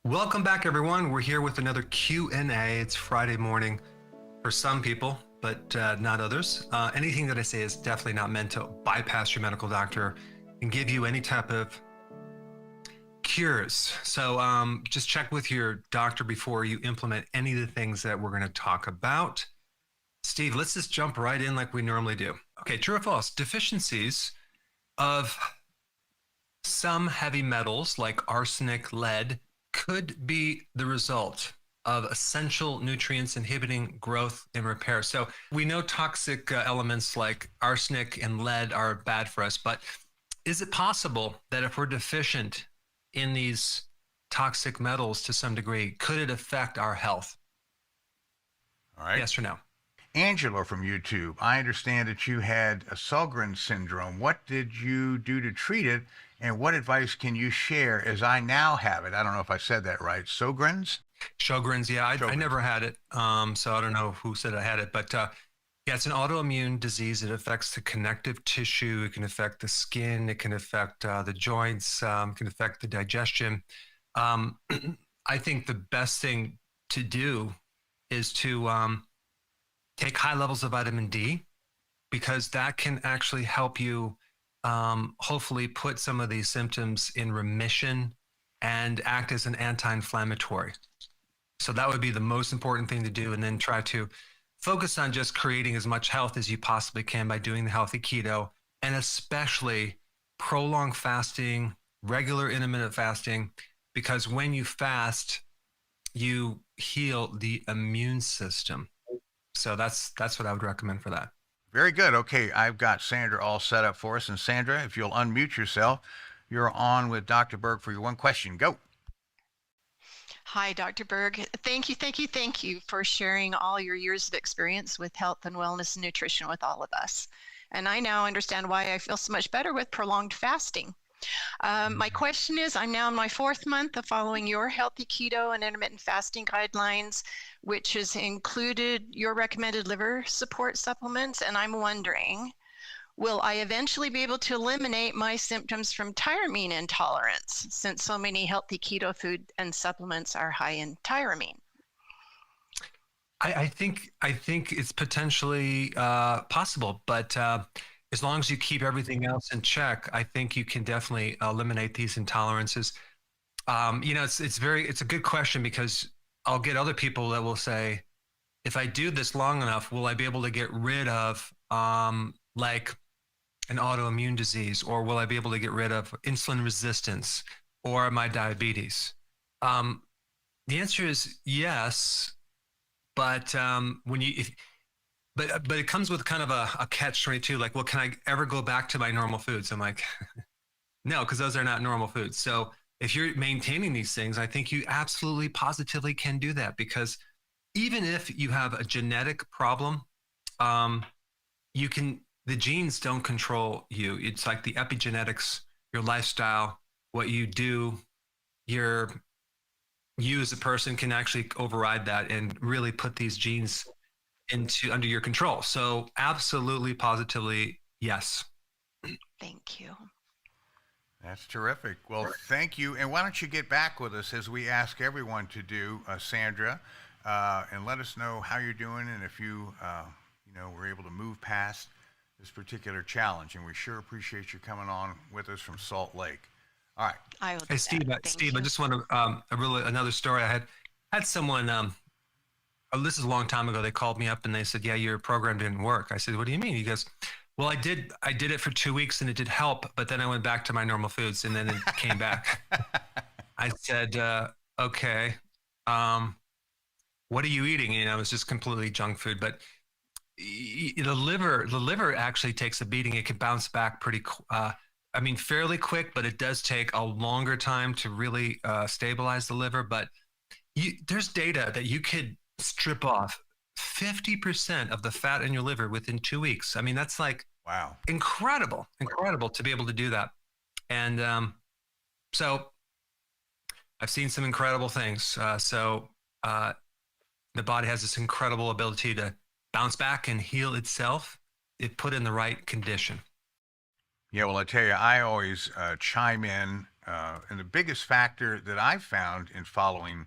Welcome back, everyone. We're here with another Q&A. It's Friday morning for some people, but not others. Anything that I say is definitely not meant to bypass your medical doctor and give you any type of cures. So just check with your doctor before you implement any of the things that we're going to talk about. Steve, let's just jump right in like we normally do. Okay, true or false? Deficiencies of some heavy metals like arsenic, lead, could be the result of essential nutrients inhibiting growth and repair. So we know toxic elements like arsenic and lead are bad for us, but is it possible that if we're deficient in these toxic metals to some degree, could it affect our health? All right. Yes or no? Angela from YouTube, I understand that you had a Sjogren syndrome. What did you do to treat it? And what advice can you share as I now have it? I don't know if I said that right. Sjogren's? Sjogren's, yeah. I Sjogren's. never had it. So I don't know who said I had it, but yeah, it's an autoimmune disease. It affects the connective tissue. It can affect the skin. It can affect the joints. It can affect the digestion. I think the best thing to do is to take high levels of vitamin D, because that can actually help you hopefully put some of these symptoms in remission and act as an anti-inflammatory. So that would be the most important thing to do. And then try to focus on just creating as much health as you possibly can by doing the healthy keto, and especially prolonged fasting, regular intermittent fasting, because when you fast, you heal the immune system. So that's what I would recommend for that. Very good. Okay, I've got Sandra all set up for us. And Sandra, if you'll unmute yourself, you're on with Dr. Berg for your one question. Go. Hi, Dr. Berg. Thank you for sharing all your years of experience with health and wellness and nutrition with all of us. And I now understand why I feel so much better with prolonged fasting. My question is, I'm now in my 4th month of following your healthy keto and intermittent fasting guidelines, which has included your recommended liver support supplements. And I'm wondering, will I eventually be able to eliminate my symptoms from tyramine intolerance, since so many healthy keto food and supplements are high in tyramine? I think it's potentially possible, but as long as you keep everything else in check, I think you can definitely eliminate these intolerances. It's a good question, because I'll get other people that will say, if I do this long enough, will I be able to get rid of like an autoimmune disease, or will I be able to get rid of insulin resistance or my diabetes? The answer is yes, but but it comes with kind of a catch-22. Like, well, can I ever go back to my normal foods? I'm like, no, because those are not normal foods. So if you're maintaining these things, I think you absolutely positively can do that, because even if you have a genetic problem, the genes don't control you. It's like the epigenetics, your lifestyle, what you do, you as a person can actually override that and really put these genes under your control. So absolutely, positively, yes. Thank you. That's terrific. Well, thank you. And why don't you get back with us, as we ask everyone to do, Sandra, and let us know how you're doing, and if you were able to move past this particular challenge. And we sure appreciate you coming on with us from Salt Lake. All right. Hey, Steve, I just want to another story. I had someone. This is a long time ago. They called me up and they said, "Yeah, your program didn't work." I said, "What do you mean?" He goes, "Well, I did it for 2 weeks and it did help, but then I went back to my normal foods and then it came back." I said, "Okay, what are you eating?" It's just completely junk food. But the liver actually takes a beating. It can bounce back fairly quick, but it does take a longer time to really stabilize the liver. But there's data that you could strip off 50% of the fat in your liver within 2 weeks. I mean, that's like, wow, incredible to be able to do that. And so I've seen some incredible things. The body has this incredible ability to bounce back and heal itself if put in the right condition. Yeah, well, I tell you, I always chime in And the biggest factor that I've found in following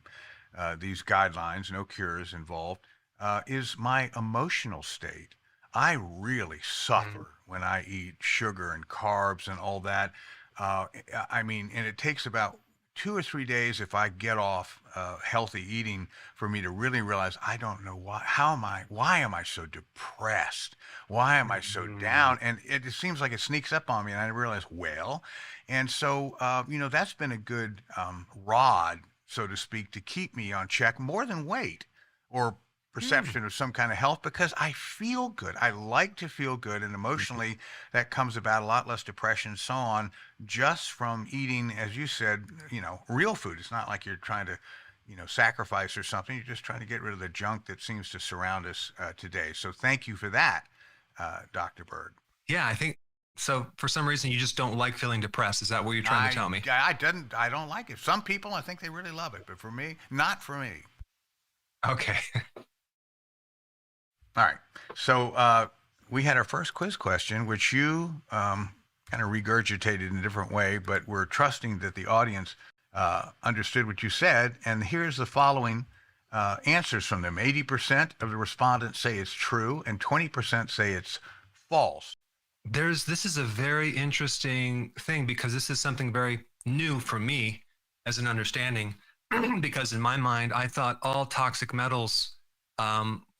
these guidelines, no cures involved, is my emotional state. I really Mm. suffer when I eat sugar and carbs and all that. I mean, and it takes about 2 or 3 days if I get off healthy eating for me to really realize I don't know why. Why am I so depressed? Why am I so Mm. down? And it just seems like it sneaks up on me, and I realize, well, and so that's been a good rod, so to speak, to keep me on check more than weight or Mm. perception of some kind of health, because I feel good. I like to feel good, and emotionally that comes about a lot less depression, so on, just from eating, as you said, real food. It's not like you're trying to, sacrifice or something. You're just trying to get rid of the junk that seems to surround us today. So thank you for that, Dr. Berg. Yeah, I think so. For some reason, you just don't like feeling depressed. Is that what you're trying to tell me? I don't like it. Some people, I think they really love it, but for me, not for me. Okay. All right. So we had our first quiz question, which you kind of regurgitated in a different way, but we're trusting that the audience understood what you said. And here's the following answers from them. 80% of the respondents say it's true, and 20% say it's false. This is a very interesting thing because this is something very new for me as an understanding. Because in my mind, I thought all toxic metals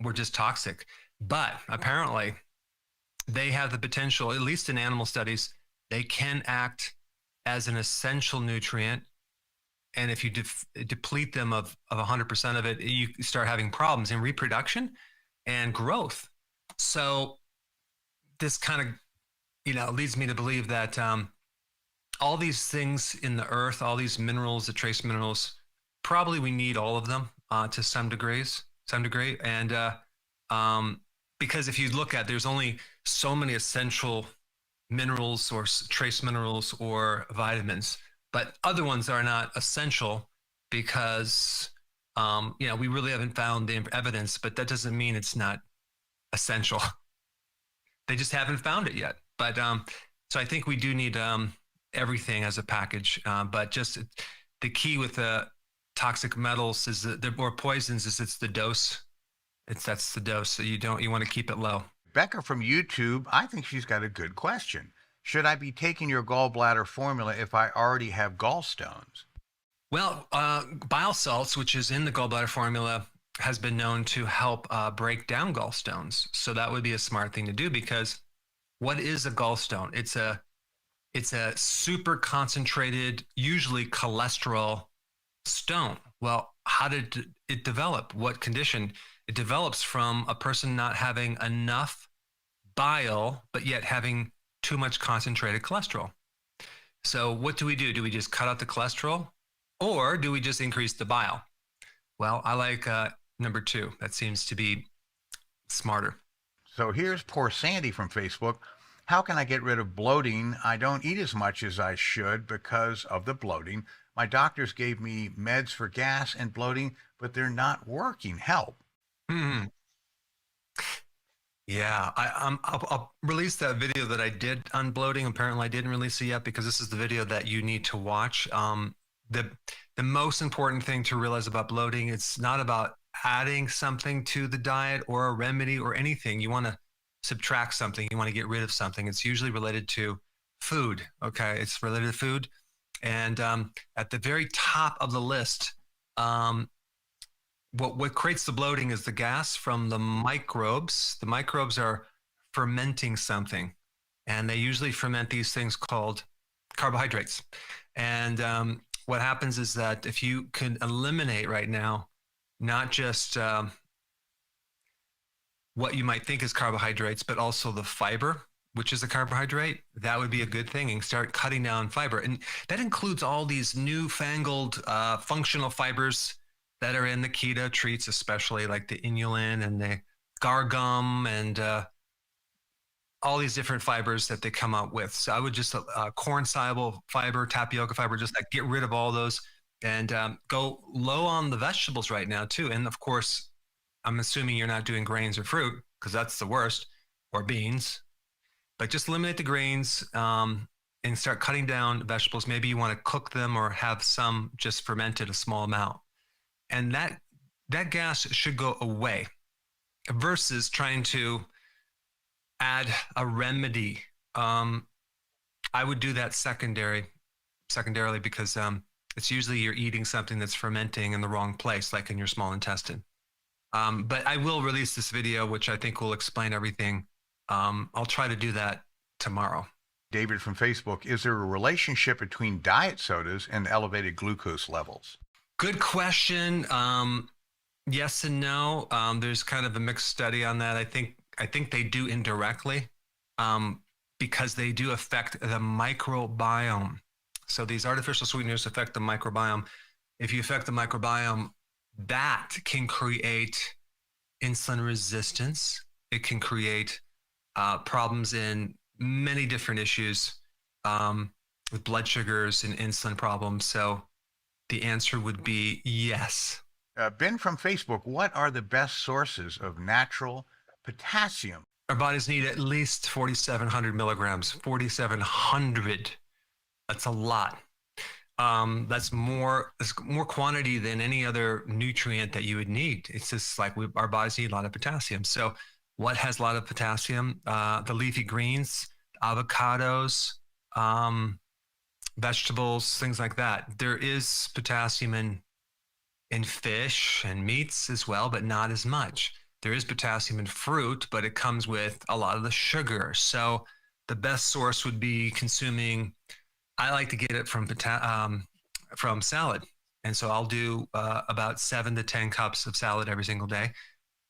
were just toxic, but apparently they have the potential, at least in animal studies, they can act as an essential nutrient. And if you deplete them of 100% of it, you start having problems in reproduction and growth. So this kind of leads me to believe that all these things in the earth, all these minerals, the trace minerals, probably we need all of them to some degree. And because if you look at, there's only so many essential minerals or trace minerals or vitamins, but other ones are not essential because we really haven't found the evidence, but that doesn't mean it's not essential. They just haven't found it yet. But so I think we do need everything as a package. But just the key with the toxic metals is or poisons is it's the dose. That's the dose. So you want to keep it low. Becca from YouTube, I think she's got a good question. Should I be taking your gallbladder formula if I already have gallstones? Well, bile salts, which is in the gallbladder formula, has been known to help break down gallstones. So that would be a smart thing to do, because what is a gallstone? It's a super concentrated, usually cholesterol stone. Well, how did it develop? What condition? It develops from a person not having enough bile, but yet having too much concentrated cholesterol. So what do we do? Do we just cut out the cholesterol, or do we just increase the bile? Well, I like number two. That seems to be smarter. So here's poor Sandy from Facebook. How can I get rid of bloating? I don't eat as much as I should because of the bloating. My doctors gave me meds for gas and bloating, but they're not working. Help. Hmm. Yeah, I'll release that video that I did on bloating. Apparently, I didn't release it yet because this is the video that you need to watch. The most important thing to realize about bloating, it's not about adding something to the diet or a remedy or anything. You want to subtract something. You want to get rid of something. It's usually related to food. Okay, it's related to food, and at the very top of the list, what creates the bloating is the gas from the microbes. The microbes are fermenting something, and they usually ferment these things called carbohydrates. And what happens is that if you can eliminate right now, not just what you might think is carbohydrates, but also the fiber, which is a carbohydrate, that would be a good thing, and start cutting down fiber. And that includes all these newfangled functional fibers that are in the keto treats, especially like the inulin and the gargum and all these different fibers that they come out with. So I would just corn soluble fiber, tapioca fiber, just like get rid of all those and go low on the vegetables right now too. And of course, I'm assuming you're not doing grains or fruit because that's the worst, or beans, but just eliminate the grains. and start cutting down vegetables. Maybe you want to cook them or have some just fermented a small amount. And that gas should go away versus trying to add a remedy. I would do that secondarily because it's usually you're eating something that's fermenting in the wrong place, like in your small intestine. But I will release this video, which I think will explain everything. I'll try to do that tomorrow. David from Facebook, is there a relationship between diet sodas and elevated glucose levels? Good question. Yes and no. There's kind of a mixed study on that. I think they do indirectly, because they do affect the microbiome. So these artificial sweeteners affect the microbiome. If you affect the microbiome, that can create insulin resistance. It can create problems in many different issues with blood sugars and insulin problems. So the answer would be yes. Ben from Facebook, what are the best sources of natural potassium? Our bodies need at least 4,700 milligrams. 4,700. That's a lot. That's more quantity than any other nutrient that you would need. It's just like our bodies need a lot of potassium. So what has a lot of potassium? The leafy greens, avocados, vegetables, things like that. There is potassium in fish and meats as well, but not as much. There is potassium in fruit, but it comes with a lot of the sugar. So the best source would be consuming. I like to get it from salad. And so I'll do about 7 to 10 cups of salad every single day.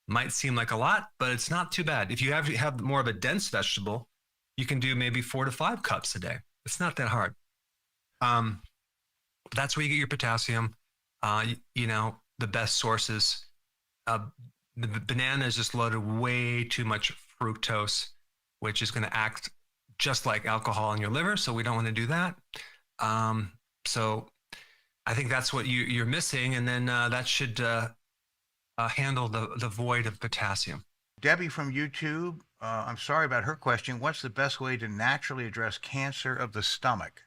Might seem like a lot, but it's not too bad. If you have more of a dense vegetable, you can do maybe 4 to 5 cups a day. It's not that hard. That's where you get your potassium. The best sources. The banana is just loaded way too much fructose, which is going to act just like alcohol in your liver. So we don't want to do that. So I think that's what you're missing. And then that should handle the void of potassium. Debbie from YouTube, I'm sorry about her question. What's the best way to naturally address cancer of the stomach?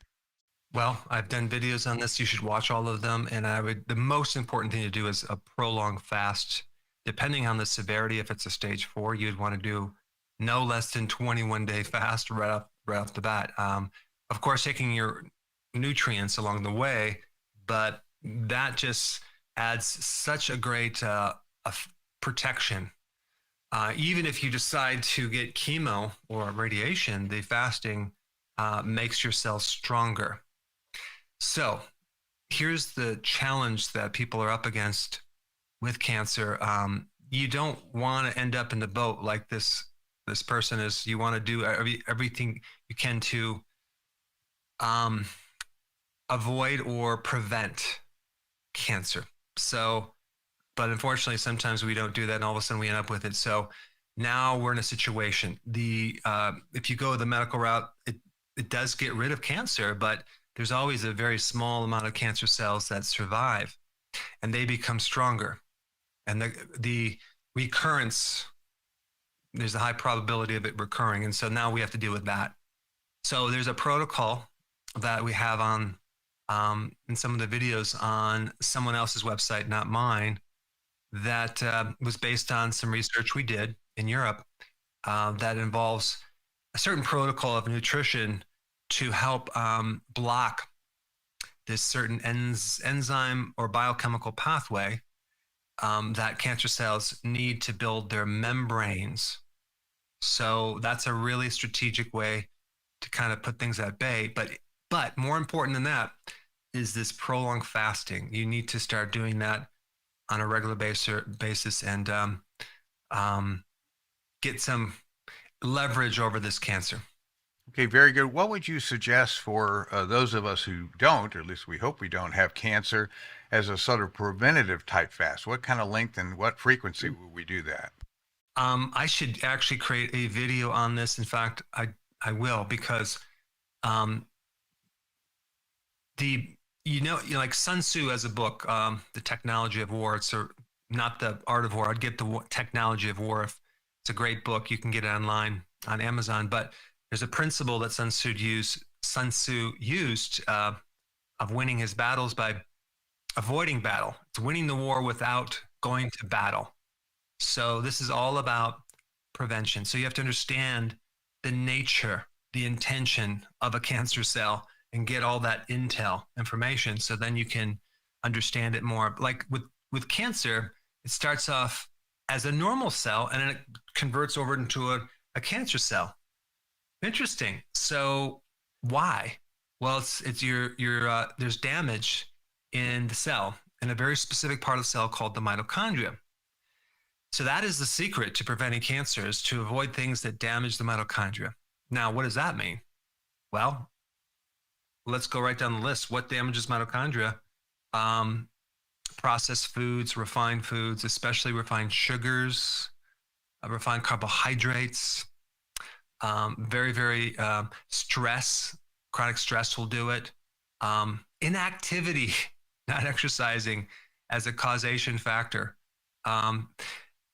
Well, I've done videos on this. You should watch all of them. And the most important thing to do is a prolonged fast. Depending on the severity, if it's a stage 4, you'd want to do no less than 21-day fast right off the bat. Of course, taking your nutrients along the way, but that just adds such a great protection. Even if you decide to get chemo or radiation, the fasting makes your cells stronger. So here's the challenge that people are up against with cancer. You don't want to end up in the boat like this person is. You want to do everything you can to avoid or prevent cancer. So, but unfortunately, sometimes we don't do that, and all of a sudden we end up with it. So now we're in a situation. If you go the medical route, it does get rid of cancer, but there's always a very small amount of cancer cells that survive, and they become stronger. And the recurrence, there's a high probability of it recurring. And so now we have to deal with that. So there's a protocol that we have on in some of the videos on someone else's website, not mine, that was based on some research we did in Europe that involves a certain protocol of nutrition to help block this certain enzyme or biochemical pathway that cancer cells need to build their membranes. So that's a really strategic way to kind of put things at bay. But more important than that is this prolonged fasting. You need to start doing that on a regular basis and get some leverage over this cancer. Okay, very good. What would you suggest for those of us who don't, or at least we hope we don't, have cancer as a sort of preventative type fast? What kind of length and what frequency would we do that? I should actually create a video on this. In fact, I will, because like Sun Tzu has a book, The Technology of War. It's not the Art of War. I'd get the Technology of War. It's a great book. You can get it online on Amazon. But there's a principle that Sun Tzu used Sun Tzu used of winning his battles by avoiding battle. It's winning the war without going to battle. So this is all about prevention. So you have to understand the nature, the intention of a cancer cell and get all that intel information. So then you can understand it more. Like with cancer, it starts off as a normal cell and then it converts over into a cancer cell. Interesting. So why? Well, it's your there's damage in the cell in a very specific part of the cell called the mitochondria. So that is the secret to preventing cancer, is to avoid things that damage the mitochondria. Now, what does that mean? Well, let's go right down the list. What damages mitochondria? Processed foods, refined foods, especially refined sugars, refined carbohydrates, very stress, chronic stress will do it. Inactivity, not exercising as a causation factor.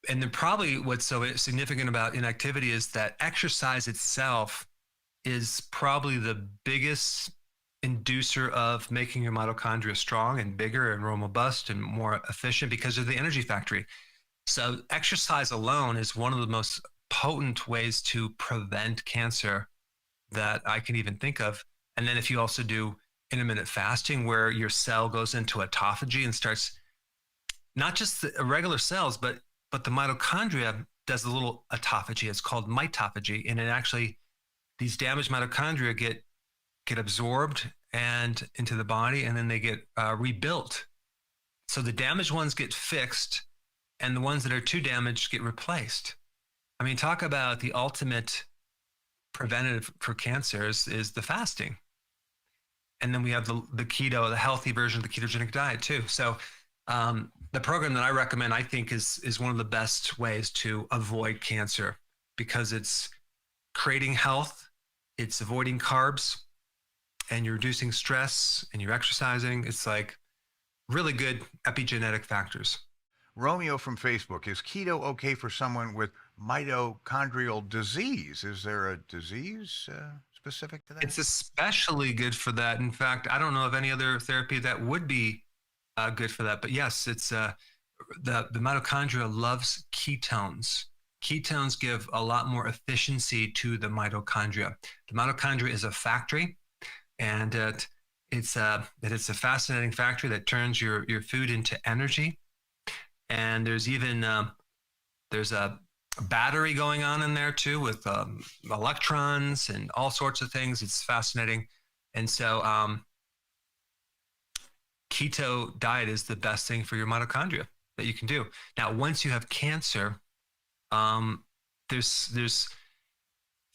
And then probably what's so significant about inactivity is that exercise itself is probably the biggest inducer of making your mitochondria strong and bigger and more robust and more efficient because of the energy factory. So exercise alone is one of the most potent ways to prevent cancer that I can even think of. And then if you also do intermittent fasting, where your cell goes into autophagy and starts not just the regular cells, but the mitochondria does a little autophagy. It's called mitophagy. And it actually, these damaged mitochondria get absorbed and into the body, and then they get rebuilt. So the damaged ones get fixed and the ones that are too damaged get replaced. I mean, talk about the ultimate preventative for cancers is the fasting. And then we have the keto, the healthy version of the ketogenic diet too. So the program that I recommend, I think, is one of the best ways to avoid cancer because it's creating health, it's avoiding carbs, and you're reducing stress and you're exercising. It's like really good epigenetic factors. Romeo from Facebook, is keto okay for someone with mitochondrial disease? Is there a disease specific to that? It's especially good for that. In fact, I don't know of any other therapy that would be good for that. But yes, it's the mitochondria loves ketones. Ketones give a lot more efficiency to the mitochondria. The mitochondria is a factory, and it's a fascinating factory that turns your food into energy. And there's even there's a battery going on in there too with electrons and all sorts of things. It's fascinating. And so keto diet is the best thing for your mitochondria that you can do. Now, once you have cancer, there's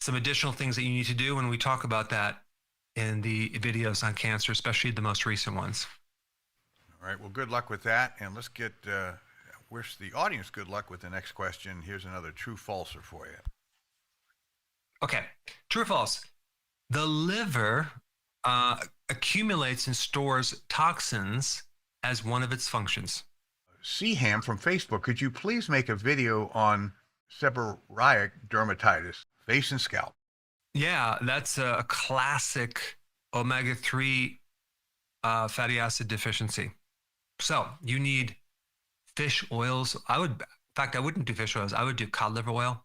some additional things that you need to do, and we talk about that in the videos on cancer, especially the most recent ones. All right. Well, good luck with that, and let's get wish the audience good luck with the next question. Here's another true-falser for you. Okay, true or false? The liver accumulates and stores toxins as one of its functions. Seaham from Facebook, could you please make a video on seborrheic dermatitis, face and scalp? Yeah, that's a classic omega-3 fatty acid deficiency. So you need fish oils. I wouldn't do fish oils. I would do cod liver oil.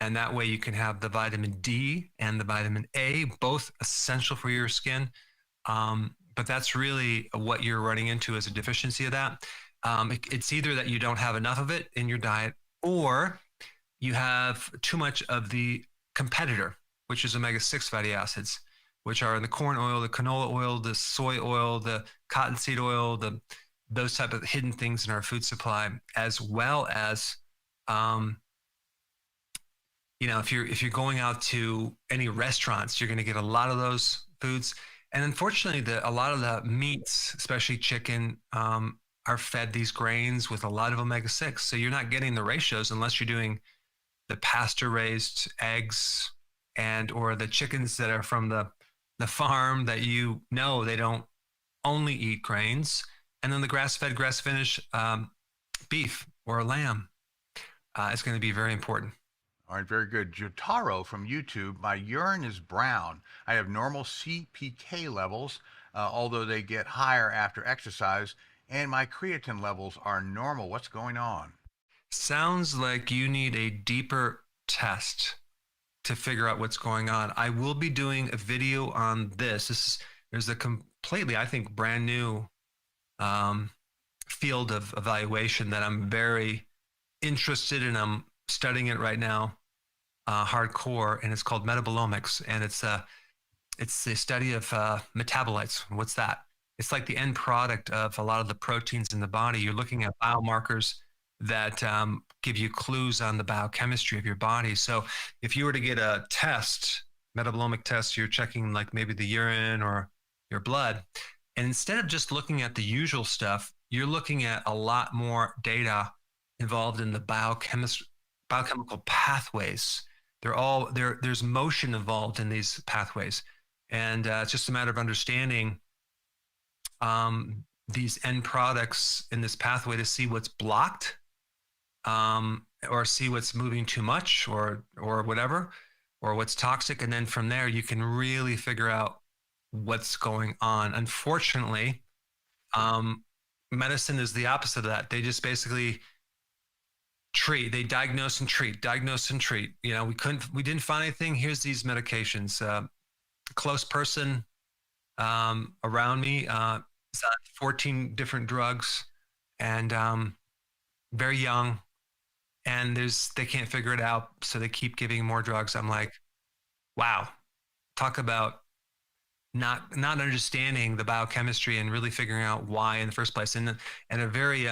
And that way you can have the vitamin D and the vitamin A, both essential for your skin. But that's really what you're running into as a deficiency of that. It's either that you don't have enough of it in your diet, or you have too much of the competitor, which is omega-6 fatty acids, which are in the corn oil, the canola oil, the soy oil, the cottonseed oil, those type of hidden things in our food supply, as well as, if you're going out to any restaurants, you're going to get a lot of those foods. And unfortunately, a lot of the meats, especially chicken, are fed these grains with a lot of omega-6. So you're not getting the ratios unless you're doing the pasture-raised eggs or the chickens that are from the farm that they don't only eat grains. And then the grass-fed, grass-finished beef or lamb is going to be very important. All right, very good. Jotaro from YouTube. My urine is brown. I have normal CPK levels, although they get higher after exercise, and my creatine levels are normal. What's going on? Sounds like you need a deeper test to figure out what's going on. I will be doing a video on this. There's a completely, I think, brand new um, field of evaluation that I'm very interested in. I'm studying it right now, hardcore, and it's called metabolomics, and it's the study of metabolites. What's that? It's like the end product of a lot of the proteins in the body. You're looking at biomarkers that give you clues on the biochemistry of your body. So if you were to get a test, metabolomic test, you're checking like maybe the urine or your blood. And instead of just looking at the usual stuff, you're looking at a lot more data involved in the biochemical pathways. There's motion involved in these pathways. And it's just a matter of understanding these end products in this pathway to see what's blocked, or see what's moving too much, or whatever, or what's toxic. And then from there, you can really figure out what's going on. Unfortunately, medicine is the opposite of that. They just basically they diagnose and treat. You know, we didn't find anything. Here's these medications. A close person around me is on 14 different drugs, and very young, and they can't figure it out, so they keep giving more drugs. I'm like, wow, talk about not understanding the biochemistry and really figuring out why in the first place. And a very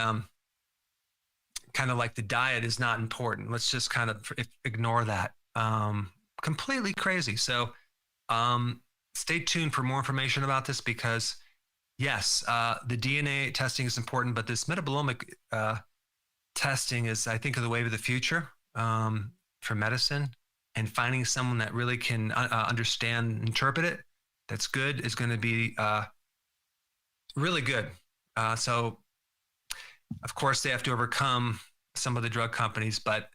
kind of like the diet is not important. Let's just kind of ignore that. Completely crazy. So stay tuned for more information about this, because yes, the DNA testing is important, but this metabolomic testing is, I think, of the wave of the future for medicine, and finding someone that really can understand and interpret it, that's good, is going to be really good. So of course they have to overcome some of the drug companies, but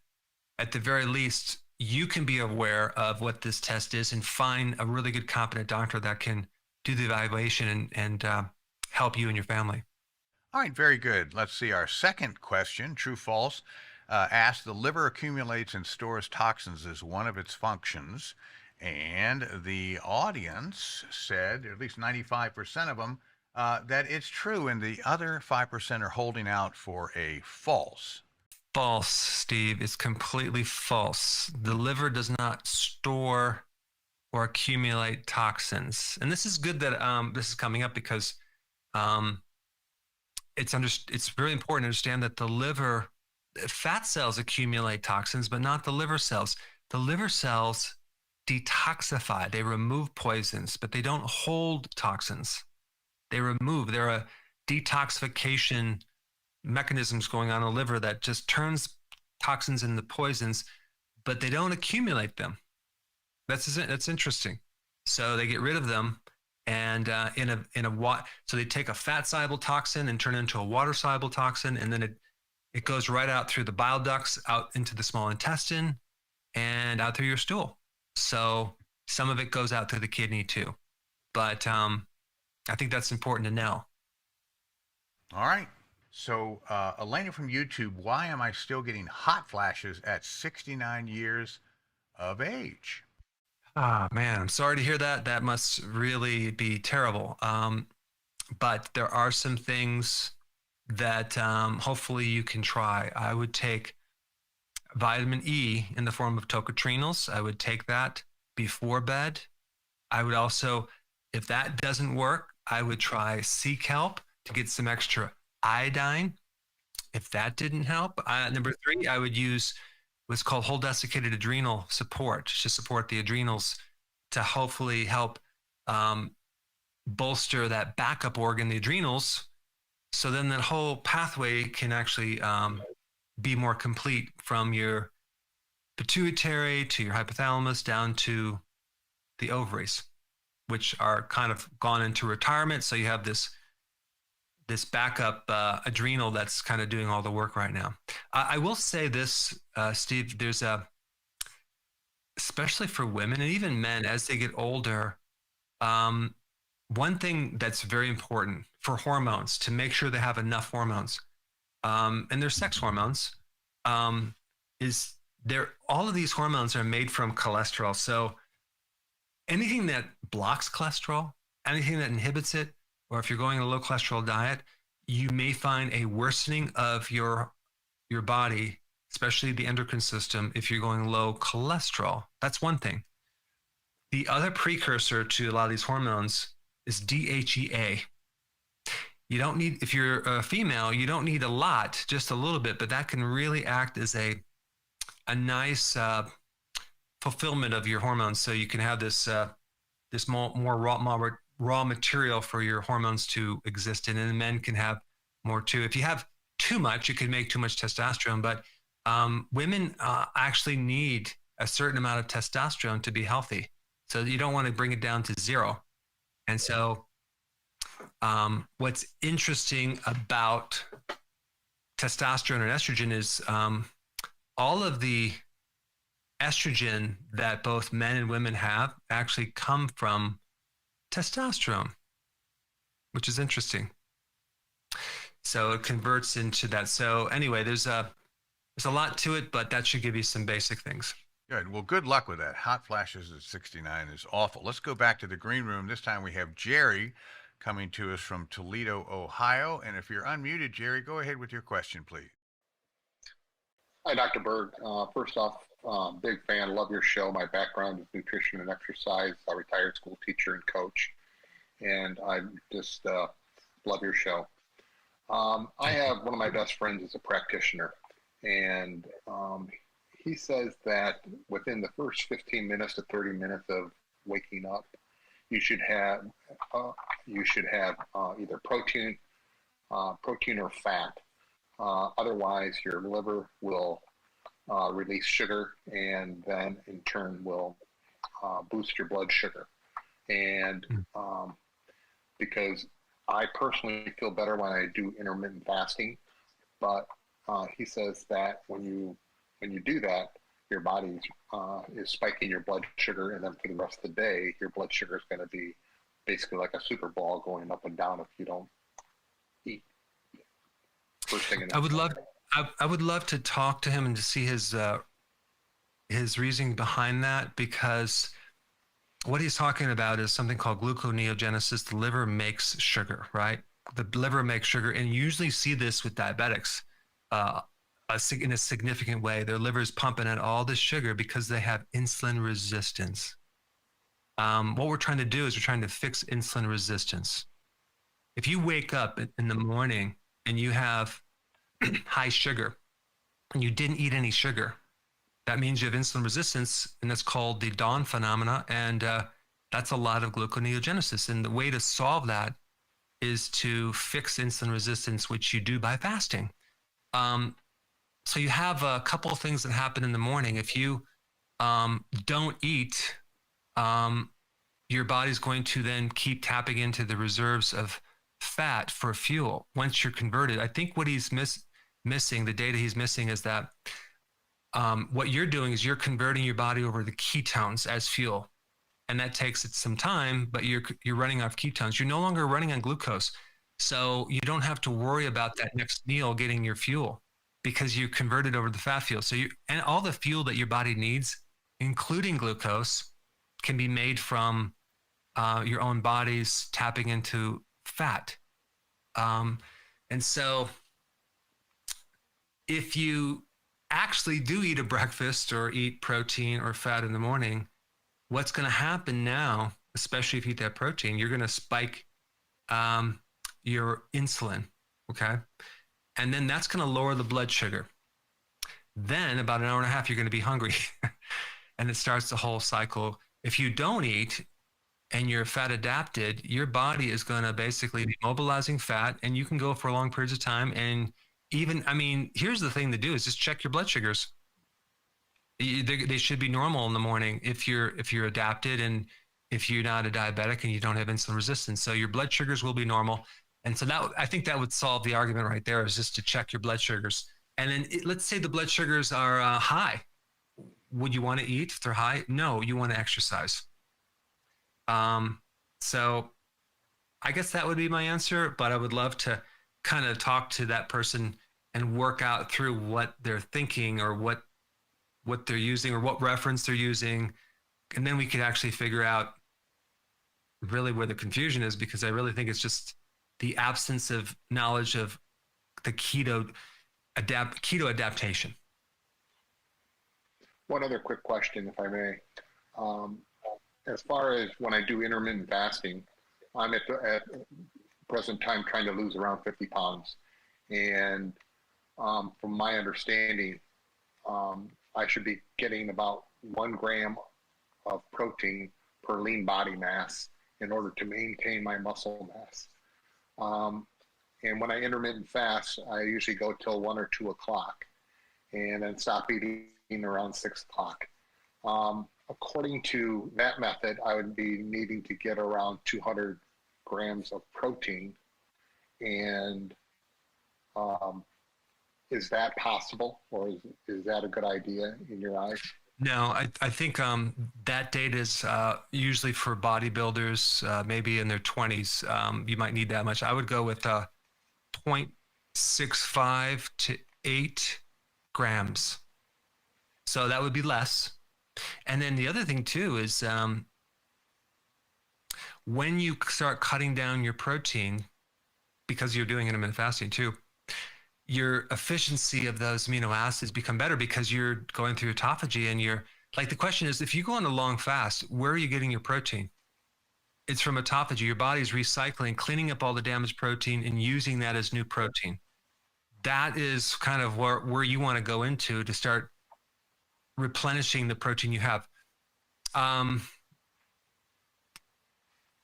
at the very least, you can be aware of what this test is and find a really good, competent doctor that can do the evaluation and help you and your family. All right, very good. Let's see. Our second question, true, false, asked, the liver accumulates and stores toxins as one of its functions. And the audience said, at least 95% of them, that it's true, and the other 5% are holding out for a false. False, Steve. It's completely false. The liver does not store or accumulate toxins. And this is good that this is coming up, because it's really important to understand that the liver, fat cells accumulate toxins, but not the liver cells. The liver cells detoxify. They remove poisons, but they don't hold toxins. There are detoxification mechanisms going on in the liver that just turns toxins into poisons, but they don't accumulate them. That's interesting. So they get rid of them, and so they take a fat soluble toxin and turn it into a water soluble toxin, and then it goes right out through the bile ducts, out into the small intestine, and out through your stool. So some of it goes out through the kidney too. But I think that's important to know. All right. So Elena from YouTube, why am I still getting hot flashes at 69 years of age? Ah, man, I'm sorry to hear that. That must really be terrible. But there are some things that hopefully you can try. I would take vitamin E in the form of tocotrienols. I would take that before bed. I would also, if that doesn't work, I would try sea kelp to get some extra iodine. If that didn't help, number 3, I would use what's called whole desiccated adrenal support to support the adrenals, to hopefully help bolster that backup organ, the adrenals. So then that whole pathway can actually be more complete, from your pituitary to your hypothalamus down to the ovaries, which are kind of gone into retirement. So you have this backup adrenal that's kind of doing all the work right now. I will say this, Steve, there's especially for women and even men as they get older, um, one thing that's very important for hormones to make sure they have enough hormones, and their sex hormones, um, is all of these hormones are made from cholesterol. So anything that blocks cholesterol, anything that inhibits it, or if you're going on a low cholesterol diet, you may find a worsening of your body, especially the endocrine system, if you're going low cholesterol. That's one thing. The other precursor to a lot of these hormones is DHEA. You don't need, if you're a female, you don't need a lot, just a little bit, but that can really act as a nice fulfillment of your hormones. So you can have this more raw material for your hormones to exist in, and men can have more too. If you have too much, it can make too much testosterone, but women actually need a certain amount of testosterone to be healthy. So you don't want to bring it down to zero. And so what's interesting about testosterone and estrogen is all of the estrogen that both men and women have actually come from testosterone, which is interesting. So it converts into that. So anyway, there's a lot to it, but that should give you some basic things. Good. Well, good luck with that. Hot flashes at 69 is awful. Let's go back to the green room. This time we have Jerry coming to us from Toledo, Ohio. And if you're unmuted, Jerry, go ahead with your question, please. Hi, Dr. Berg. First off, big fan, love your show. My background is nutrition and exercise. I'm a retired school teacher and coach, and I just love your show. I have one of my best friends is a practitioner, and he says that within the first 15 minutes to 30 minutes of waking up, you should have either protein or fat. Otherwise, your liver will release sugar, and then in turn will boost your blood sugar. And because I personally feel better when I do intermittent fasting, but he says that when you do that, your body is spiking your blood sugar, and then for the rest of the day, your blood sugar is going to be basically like a super ball going up and down if you don't eat first thing in the morning. I would love to talk to him and to see his reasoning behind that, because what he's talking about is something called gluconeogenesis. The liver makes sugar, right? The liver makes sugar, and you usually see this with diabetics in a significant way. Their liver is pumping out all this sugar because they have insulin resistance. What we're trying to do is we're trying to fix insulin resistance. If you wake up in the morning and you have high sugar and you didn't eat any sugar, that means you have insulin resistance, and that's called the dawn phenomena, and that's a lot of gluconeogenesis. And the way to solve that is to fix insulin resistance, which you do by fasting. So you have a couple of things that happen in the morning. If you don't eat, your body's going to then keep tapping into the reserves of fat for fuel. Once you're converted, I think what he's missing, the data he's missing, is that what you're doing is you're converting your body over the ketones as fuel, and that takes it some time. But you're running off ketones. You're no longer running on glucose, so you don't have to worry about that next meal getting your fuel, because you converted over the fat fuel. So and all the fuel that your body needs, including glucose, can be made from your own body's tapping into fat. And so if you actually do eat a breakfast or eat protein or fat in the morning, what's going to happen now, especially if you eat that protein, you're going to spike your insulin, okay? And then that's going to lower the blood sugar. Then about an hour and a half, you're going to be hungry. And it starts the whole cycle. If you don't eat and you're fat adapted, your body is going to basically be mobilizing fat, and you can go for long periods of time. And even, I mean, here's the thing to do is just check your blood sugars. They should be normal in the morning if you're adapted, and if you're not a diabetic and you don't have insulin resistance. So your blood sugars will be normal. And so that, I think that would solve the argument right there, is just to check your blood sugars. And then let's say the blood sugars are high. would you want to eat if they're high? No, you want to exercise. So I guess that would be my answer, but I would love to kind of talk to that person and work out through what they're thinking or what they're using or what reference they're using. And then we could actually figure out really where the confusion is, because I really think it's just the absence of knowledge of the keto adaptation. One other quick question, if I may. As far as when I do intermittent fasting, I'm at the present time trying to lose around 50 pounds. And from my understanding, I should be getting about 1 gram of protein per lean body mass in order to maintain my muscle mass. And when I intermittent fast, I usually go till 1 or 2 o'clock and then stop eating around 6 o'clock. According to that method, I would be needing to get around 200 grams of protein. And is that possible, or is that a good idea in your eyes? No, I think that data is usually for bodybuilders, maybe in their 20s. You might need that much. I would go with 0.65 to 8 grams. So that would be less. And then the other thing too is when you start cutting down your protein, because you're doing intermittent fasting too, your efficiency of those amino acids become better because you're going through autophagy, and you're like, the question is, if you go on a long fast, where are you getting your protein? It's from autophagy. Your body's recycling, cleaning up all the damaged protein and using that as new protein. That is kind of where you want to go into to start replenishing the protein you have.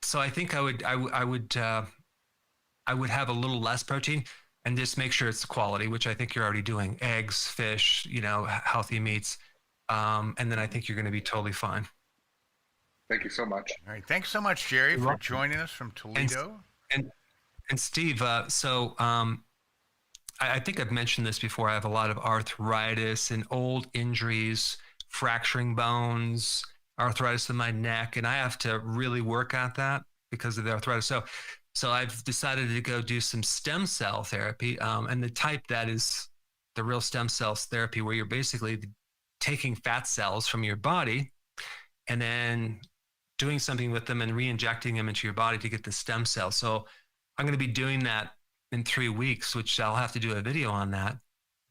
So I think I would have a little less protein and just make sure it's the quality, which I think you're already doing: eggs, fish, healthy meats. And then I think you're going to be totally fine. Thank you so much. All right. Thanks so much, Jerry, for joining us from Toledo. And Steve, I think I've mentioned this before. I have a lot of arthritis and old injuries, fracturing bones, arthritis in my neck, and I have to really work at that because of the arthritis. So I've decided to go do some stem cell therapy, and the type that is the real stem cells therapy, where you're basically taking fat cells from your body and then doing something with them and re-injecting them into your body to get the stem cells. So I'm going to be doing that in 3 weeks, which I'll have to do a video on that.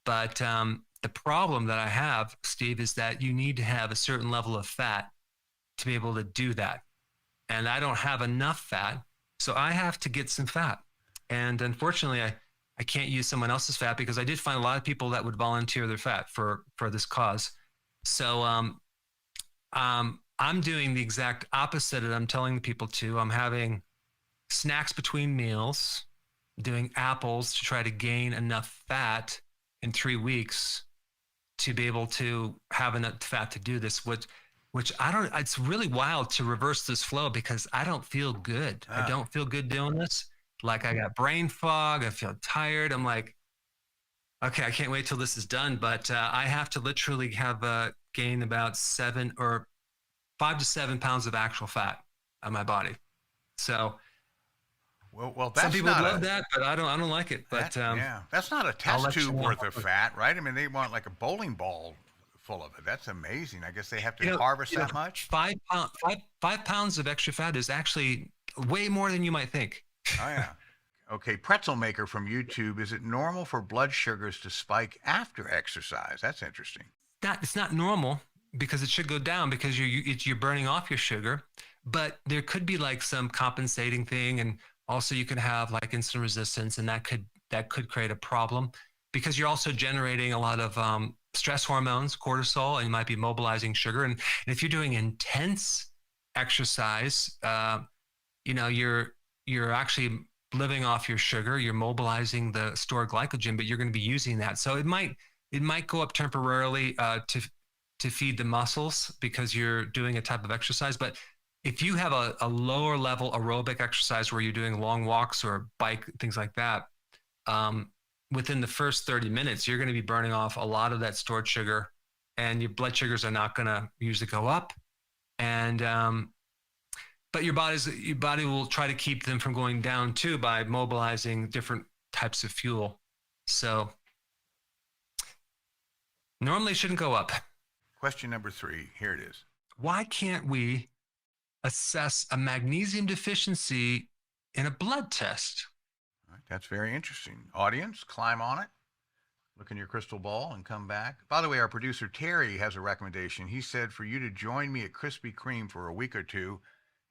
But the problem that I have, Steve, is that you need to have a certain level of fat to be able to do that. And I don't have enough fat, so I have to get some fat. And unfortunately, I can't use someone else's fat, because I did find a lot of people that would volunteer their fat for this cause. So I'm doing the exact opposite that I'm telling the people to. I'm having snacks between meals, doing apples to try to gain enough fat in 3 weeks to be able to have enough fat to do this, which it's really wild to reverse this flow, because I don't feel good. I don't feel good doing this. Like, I got brain fog. I feel tired. I'm like, okay, I can't wait till this is done. But I have to literally have gain about 5 to 7 pounds of actual fat on my body. So, well, that's some people not love that, but I don't like it. But that's not a test tube worth of fat, right? I mean, they want like a bowling ball full of it. That's amazing. I guess they have to harvest that much. 5 pounds of extra fat is actually way more than you might think. Oh yeah. Okay, Pretzel Maker from YouTube. Is it normal for blood sugars to spike after exercise? That's interesting. It's not normal, because it should go down because you're burning off your sugar, but there could be like some compensating thing, and also you can have like insulin resistance, and that could create a problem, because you're also generating a lot of stress hormones, cortisol, and you might be mobilizing sugar. And if you're doing intense exercise, you're actually living off your sugar. You're mobilizing the stored glycogen, but you're going to be using that. So it might go up temporarily to feed the muscles because you're doing a type of exercise. But if you have a lower level aerobic exercise where you're doing long walks or bike, things like that, within the first 30 minutes, you're going to be burning off a lot of that stored sugar, and your blood sugars are not going to usually go up. And but your body will try to keep them from going down too by mobilizing different types of fuel. So normally it shouldn't go up. Question number 3. Here it is. Why can't we assess a magnesium deficiency in a blood test? All right, that's very interesting. Audience, climb on it. Look in your crystal ball and come back. By the way, our producer Terry has a recommendation. He said for you to join me at Krispy Kreme for a week or two,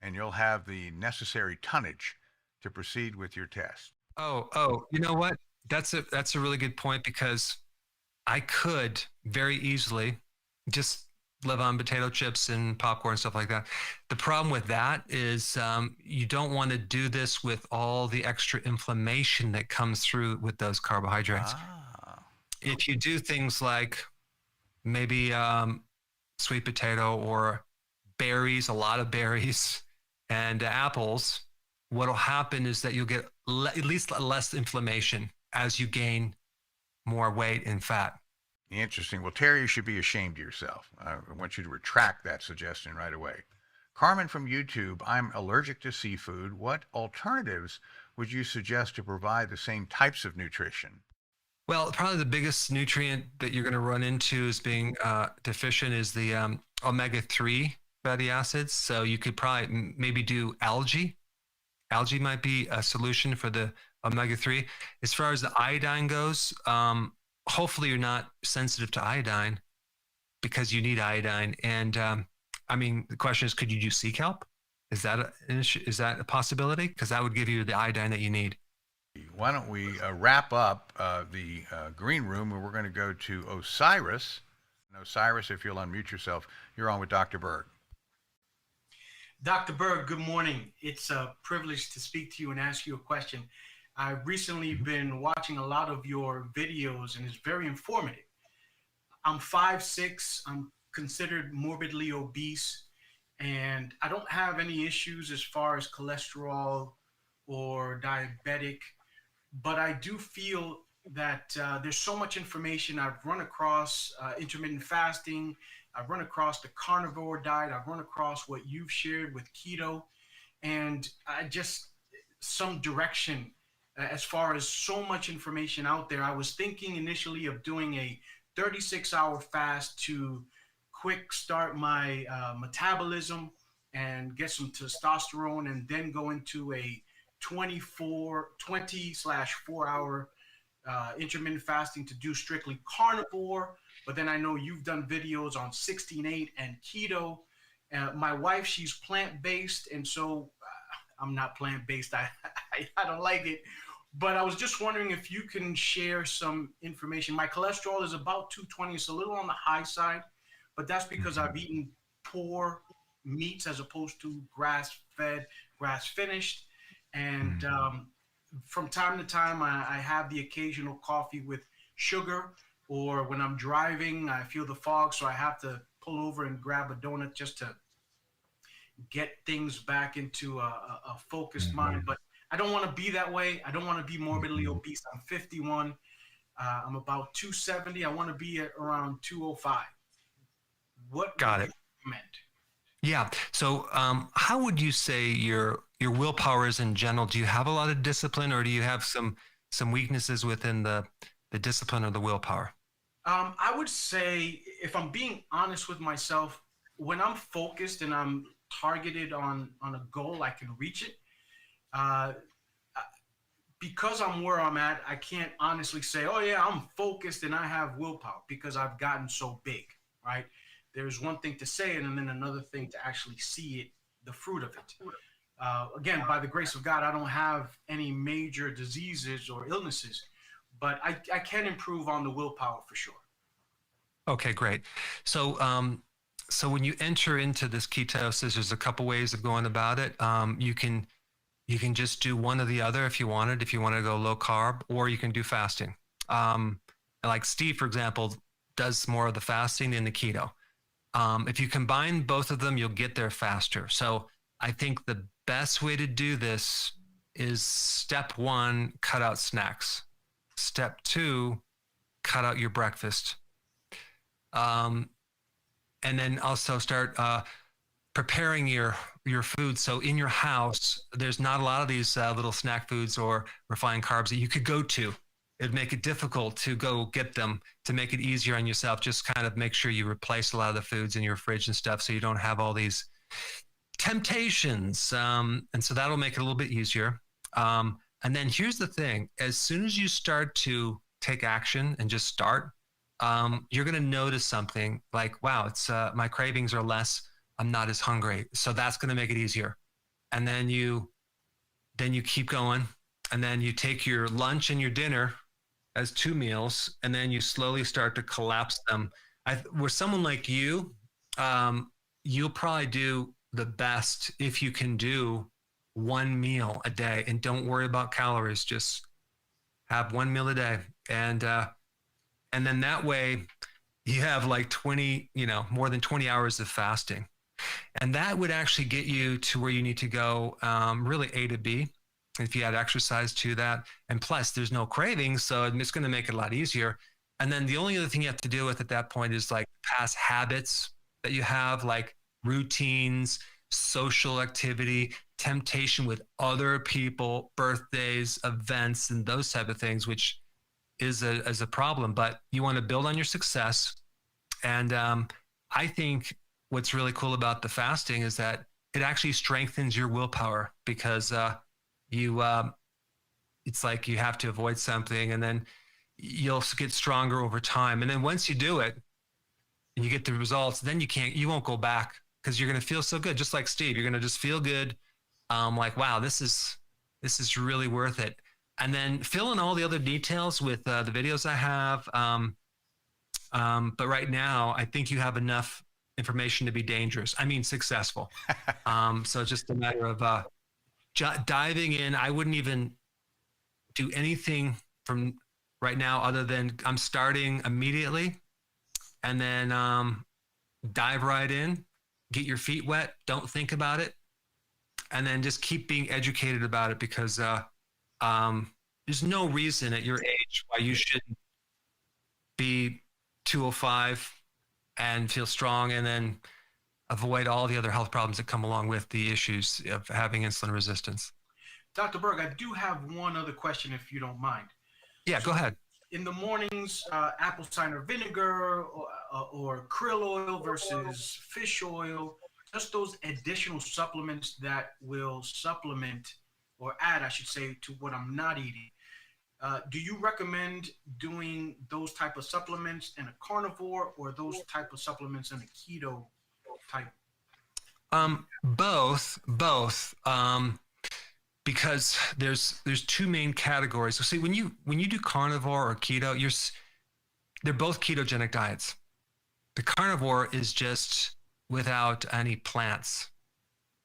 and you'll have the necessary tonnage to proceed with your test. Oh, you know what? That's a really good point, because I could very easily just live on potato chips and popcorn and stuff like that. The problem with that is you don't want to do this with all the extra inflammation that comes through with those carbohydrates. If you do things like maybe sweet potato or berries, a lot of berries and apples, what'll happen is that you'll get at least less inflammation as you gain more weight and fat. Interesting. Well, Terry, you should be ashamed of yourself. I want you to retract that suggestion right away. Carmen from YouTube, I'm allergic to seafood. What alternatives would you suggest to provide the same types of nutrition? Well, probably the biggest nutrient that you're going to run into as being deficient is the omega-3 fatty acids. So you could probably maybe do algae. Algae might be a solution for the omega-3. As far as the iodine goes, hopefully you're not sensitive to iodine, because you need iodine. And I mean, the question is, could you do sea kelp? Is that a possibility? Because that would give you the iodine that you need. Why don't we wrap up the green room, and we're going to go to Osiris. And Osiris, if you'll unmute yourself, you're on with Dr. Berg. Dr. Berg, good morning. It's a privilege to speak to you and ask you a question. I've recently been watching a lot of your videos, and it's very informative. I'm 5'6", I'm considered morbidly obese, and I don't have any issues as far as cholesterol or diabetic, but I do feel that there's so much information. I've run across intermittent fasting, I've run across the carnivore diet, I've run across what you've shared with keto, and I just, some direction as far as so much information out there. I was thinking initially of doing a 36-hour fast to quick start my metabolism and get some testosterone, and then go into a 20/4 hour intermittent fasting to do strictly carnivore. But then I know you've done videos on 16/8 and keto. My wife, she's plant-based, and so I'm not plant-based. I don't like it. But I was just wondering if you can share some information. My cholesterol is about 220. It's a little on the high side, but that's because I've eaten poor meats as opposed to grass-fed, grass-finished. And from time to time, I have the occasional coffee with sugar, or when I'm driving, I feel the fog, so I have to pull over and grab a donut just to get things back into a focused mind. But I don't want to be that way. I don't want to be morbidly obese. I'm 51. I'm about 270. I want to be at around 205. What Got would it. you recommend? Yeah. So how would you say your willpower is in general? Do you have a lot of discipline, or do you have some weaknesses within the discipline or the willpower? I would say, if I'm being honest with myself, when I'm focused and I'm targeted on a goal, I can reach it. Because I'm where I'm at, I can't honestly say, oh yeah, I'm focused and I have willpower, because I've gotten so big, right? There's one thing to say it, and then another thing to actually see it, the fruit of it. Again, by the grace of God, I don't have any major diseases or illnesses, but I can improve on the willpower for sure. Okay, great. So so when you enter into this ketosis, there's a couple ways of going about it. You can just do one or the other if you wanted. If you want to go low carb, or you can do fasting. Like Steve, for example, does more of the fasting in the keto. If you combine both of them, you'll get there faster. So I think the best way to do this is step 1, cut out snacks. Step 2, cut out your breakfast. and then also start preparing your food. So in your house, there's not a lot of these little snack foods or refined carbs that you could go to. It'd make it difficult to go get them. To make it easier on yourself, just kind of make sure you replace a lot of the foods in your fridge and stuff, so you don't have all these temptations. And so that'll make it a little bit easier. And then here's the thing: as soon as you start to take action and just start, you're going to notice something like, wow, it's my cravings are less. I'm not as hungry. So that's going to make it easier. And then you keep going, and then you take your lunch and your dinner as 2 meals, and then you slowly start to collapse them. With someone like you, you'll probably do the best if you can do 1 meal a day, and don't worry about calories. Just have 1 meal a day. And then that way you have like 20, more than 20 hours of fasting. And that would actually get you to where you need to go, really A to B, if you add exercise to that. And plus, there's no cravings, so it's going to make it a lot easier. And then the only other thing you have to deal with at that point is like past habits that you have, like routines, social activity, temptation with other people, birthdays, events, and those type of things, which is a problem. But you want to build on your success. And I think what's really cool about the fasting is that it actually strengthens your willpower, because it's like you have to avoid something, and then you'll get stronger over time. And then once you do it and you get the results, then you won't go back, because you're going to feel so good. Just like Steve, you're going to just feel good. Like, wow, this is really worth it. And then fill in all the other details with the videos I have. But right now, I think you have enough information to be dangerous. I mean, successful. So it's just a matter of diving in. I wouldn't even do anything from right now other than I'm starting immediately, and then dive right in, get your feet wet, don't think about it, and then just keep being educated about it, because there's no reason at your age why you shouldn't be 205 and feel strong, and then avoid all the other health problems that come along with the issues of having insulin resistance. Dr. Berg, I do have one other question, if you don't mind. Yeah, go ahead. In the mornings, apple cider vinegar or krill oil versus fish oil, just those additional supplements that will supplement, or add, I should say, to what I'm not eating. Do you recommend doing those type of supplements in a carnivore, or those type of supplements in a keto type? Both. Because there's 2 main categories. So see, when you do carnivore or keto, they're both ketogenic diets. The carnivore is just without any plants.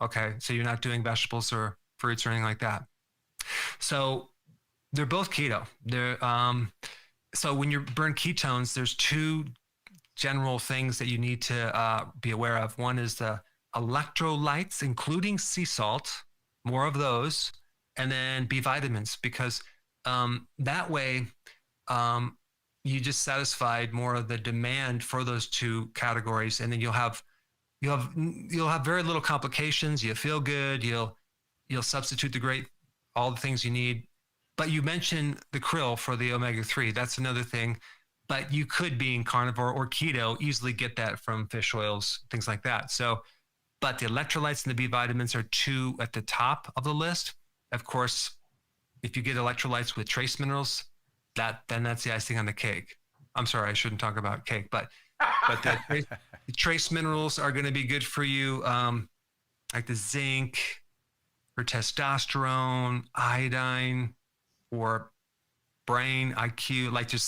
Okay, so you're not doing vegetables or fruits or anything like that. So they're both keto. So when you burn ketones, there's 2 general things that you need to be aware of. One is the electrolytes, including sea salt, more of those, and then B vitamins, because that way you just satisfied more of the demand for those 2 categories, and then you'll have very little complications. You feel good. You'll substitute all the things you need. But you mentioned the krill for the omega-3. That's another thing. But you could, being carnivore or keto, easily get that from fish oils, things like that. So, but the electrolytes and the B vitamins are 2 at the top of the list. Of course, if you get electrolytes with trace minerals, then that's the icing on the cake. I'm sorry, I shouldn't talk about cake, but the trace minerals are going to be good for you, like the zinc, for testosterone, iodine, or brain IQ.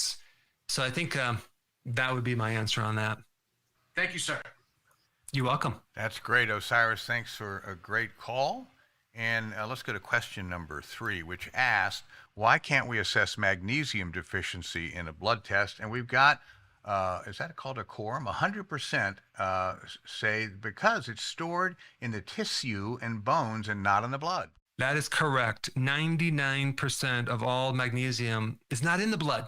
So I think that would be my answer on that. Thank you, sir. You're welcome. That's great, Osiris. Thanks for a great call. And let's go to question number 3, which asked, why can't we assess magnesium deficiency in a blood test? And we've got, is that called a quorum? 100% say because it's stored in the tissue and bones and not in the blood. That is correct. 99% of all magnesium is not in the blood.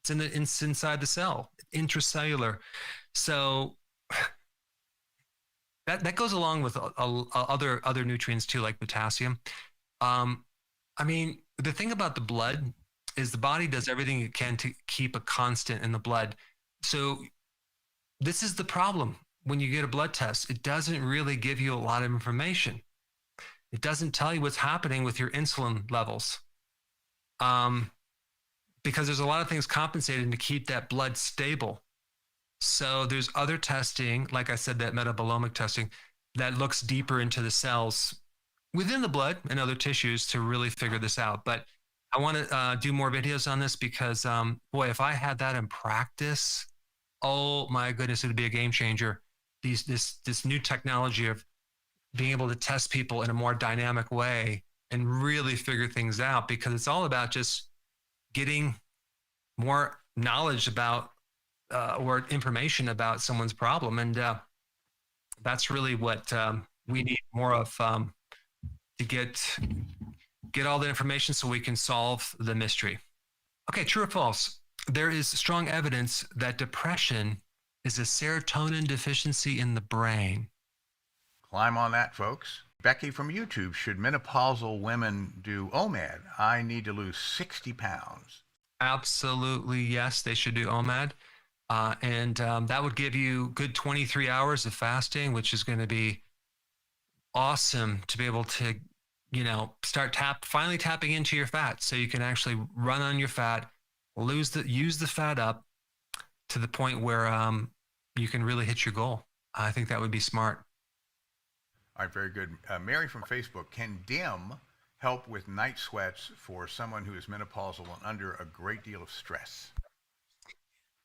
It's inside the cell, intracellular. So that goes along with other nutrients too, like potassium. I mean, the thing about the blood is the body does everything it can to keep a constant in the blood. So this is the problem when you get a blood test. It doesn't really give you a lot of information. It doesn't tell you what's happening with your insulin levels. Because there's a lot of things compensating to keep that blood stable. So there's other testing, like I said, that metabolomic testing that looks deeper into the cells within the blood and other tissues to really figure this out. But I want to do more videos on this because, boy, if I had that in practice, oh my goodness, it would be a game changer. This new technology of being able to test people in a more dynamic way and really figure things out, because it's all about just getting more knowledge about or information about someone's problem. And that's really what we need more of, to get all the information so we can solve the mystery. Okay, true or false? There is strong evidence that depression is a serotonin deficiency in the brain. Climb on that, folks. Becky from YouTube, should menopausal women do OMAD? I need to lose 60 pounds. Absolutely, yes, they should do OMAD. And that would give you good 23 hours of fasting, which is going to be awesome to be able to, start finally tapping into your fat, so you can actually run on your fat, use the fat up to the point where you can really hit your goal. I think that would be smart. All right, very good. Mary from Facebook, can DIM help with night sweats for someone who is menopausal and under a great deal of stress?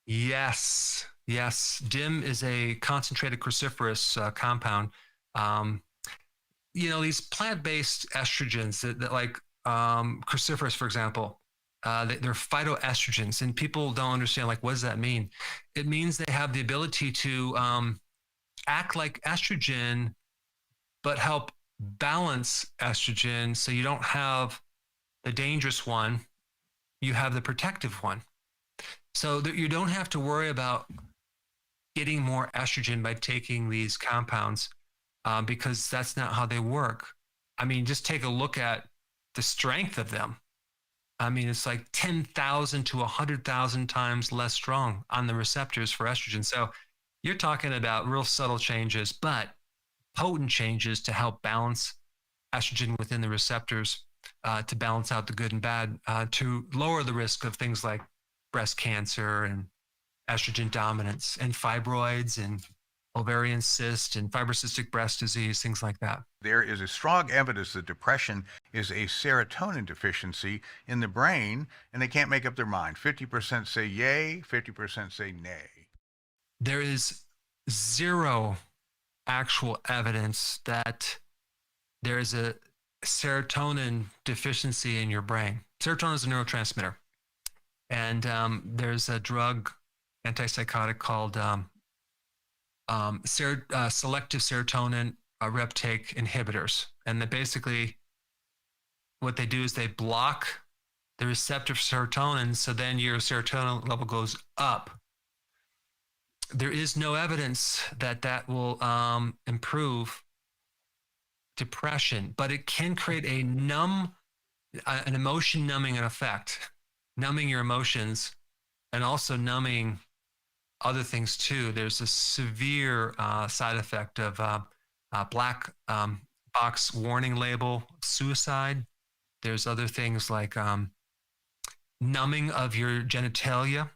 Yes. DIM is a concentrated cruciferous compound. These plant-based estrogens that like cruciferous, for example, they're phytoestrogens, and people don't understand, like, what does that mean? It means they have the ability to act like estrogen, but help balance estrogen, so you don't have the dangerous one, you have the protective one. So that you don't have to worry about getting more estrogen by taking these compounds, because that's not how they work. I mean, just take a look at the strength of them. I mean, it's like 10,000 to 100,000 times less strong on the receptors for estrogen. So you're talking about real subtle changes, but potent changes to help balance estrogen within the receptors, to balance out the good and bad, to lower the risk of things like breast cancer and estrogen dominance and fibroids and ovarian cyst and fibrocystic breast disease, things like that. There is a strong evidence that depression is a serotonin deficiency in the brain, and they can't make up their mind. 50% say yay, 50% say nay. There is zero actual evidence that there is a serotonin deficiency in your brain. Serotonin is a neurotransmitter. And there's a drug, antipsychotic, called selective serotonin reuptake inhibitors. And basically what they do is they block the receptor for serotonin, so then your serotonin level goes up. There is no evidence that will improve depression, but it can create an emotion numbing effect, numbing your emotions and also numbing other things too. There's a severe side effect of black box warning label suicide. There's other things like numbing of your genitalia,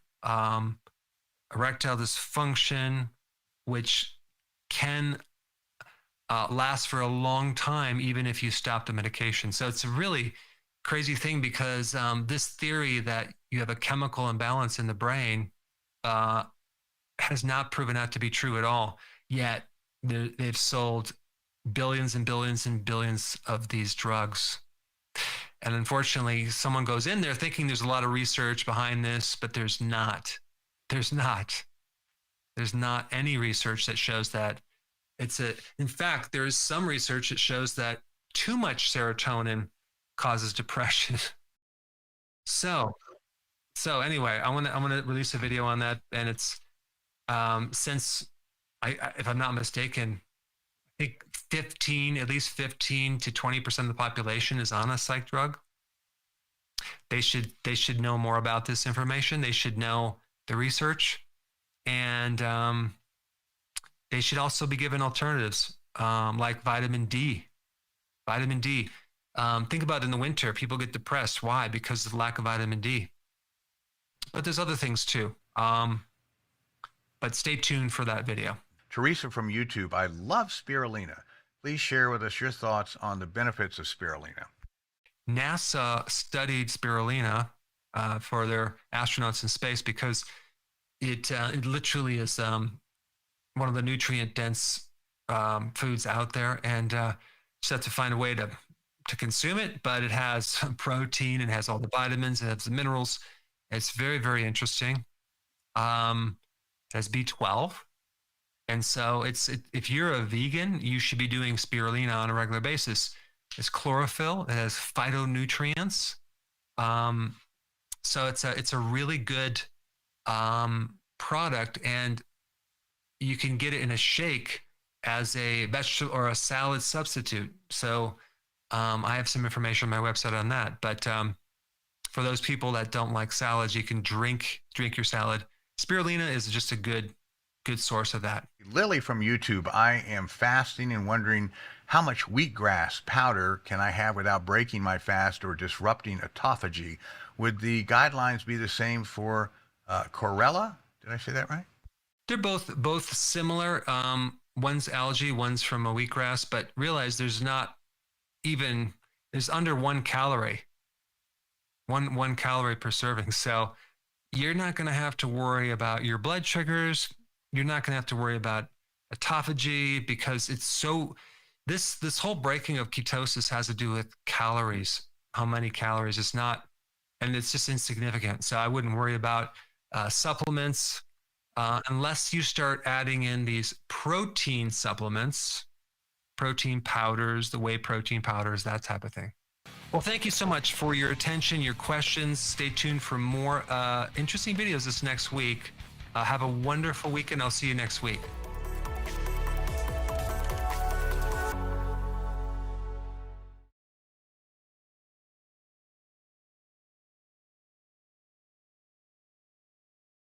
erectile dysfunction, which can last for a long time, even if you stop the medication. So it's a really crazy thing, because this theory that you have a chemical imbalance in the brain has not proven out to be true at all. Yet they've sold billions and billions and billions of these drugs. And unfortunately, someone goes in there thinking there's a lot of research behind this, but there's not. There's not any research that shows that in fact, there is some research that shows that too much serotonin causes depression. So anyway, I'm gonna release a video on that, and it's since if I'm not mistaken, think at least 15 to 20% of the population is on a psych drug. They should know more about this information. They should know the research, and they should also be given alternatives like vitamin D. Vitamin D. Think about it in the winter. People get depressed. Why? Because of the lack of vitamin D. But there's other things too. But stay tuned for that video. Teresa from YouTube, I love spirulina. Please share with us your thoughts on the benefits of spirulina. NASA studied spirulina for their astronauts in space because it literally is one of the nutrient-dense foods out there, and just have to find a way to consume it. But it has protein, it has all the vitamins, it has the minerals. It's very, very interesting. It has B12. And so if you're a vegan, you should be doing spirulina on a regular basis. It's chlorophyll. It has phytonutrients. So it's a really good product, and you can get it in a shake as a vegetable or a salad substitute. So I have some information on my website on that. But for those people that don't like salads, you can drink your salad. Spirulina is just a good source of that. Lily from YouTube, I am fasting and wondering how much wheatgrass powder can I have without breaking my fast or disrupting autophagy? Would the guidelines be the same for chlorella? Did I say that right? They're both similar. One's algae, one's from a wheatgrass, but realize there's under 1 calorie. One calorie per serving. So you're not going to have to worry about your blood sugars. You're not going to have to worry about autophagy, because it's so, this whole breaking of ketosis has to do with calories, how many calories. It's not, and it's just insignificant. So I wouldn't worry about supplements unless you start adding in these protein supplements, protein powders, the whey protein powders, that type of thing. Well, thank you so much for your attention, your questions. Stay tuned for more interesting videos this next week. Have a wonderful weekend. I'll see you next week.